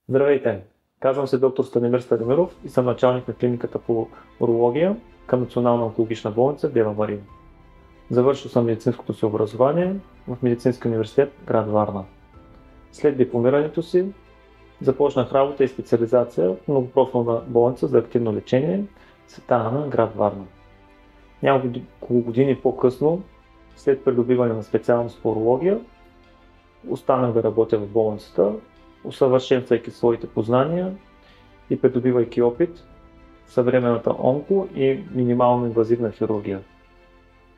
Здравейте! Казвам се доктор Станимир Станимиров и съм началник на клиниката по урология към Национална онкологична болница Дева Мария. Завършил съм медицинското си образование в Медицинския университет град Варна. След дипломирането си започнах работа и специализация в многопрофилна болница за активно лечение Света Ана, град Варна. Няколко години по-късно, след придобиване на специалност по урология, останах да работя в болницата, усъвършенствайки своите познания и придобивайки опит в съвременната онко и минимално инвазивна хирургия.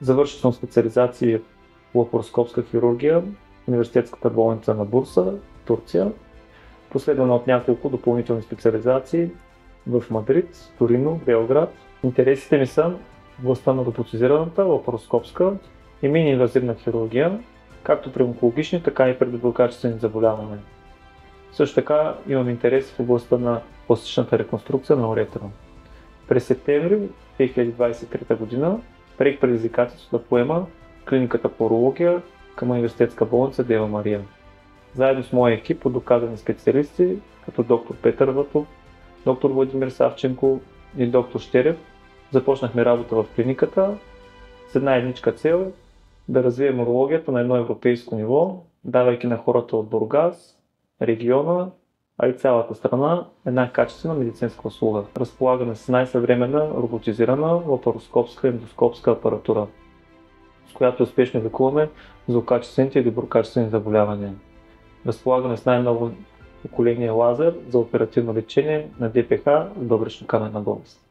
Завършил съм специализация в лапароскопска хирургия в Университетската болница на Бурса, Турция, последвана от няколко допълнителни специализации в Мадрид, Торино, Белград. Интересите ми са в областта на роботизираната лапароскопска и мини-инвазивна хирургия, както при онкологични, така и при доброкачествени заболявания. Също така имам интерес в областта на пластичната реконструкция на уретера. През септември 2023 година приех предизвикателството да поема клиниката по урология към Университетска болница Дева Мария. Заедно с моя екип от доказани специалисти, като доктор Петър Ватов, доктор Владимир Савченко и доктор Щерев, започнахме работа в клиниката с една едничка цел да развием урологията на едно европейско ниво, давайки на хората от Бургас, региона, а и цялата страна една качествена медицинска услуга. Разполагаме с най-съвременна роботизирана лапароскопска и ендоскопска апаратура, с която успешно лекуваме злокачествените и доброкачествени заболявания. Разполагаме с най-ново поколение лазер за оперативно лечение на ДПХ с бъбречна каменна болест.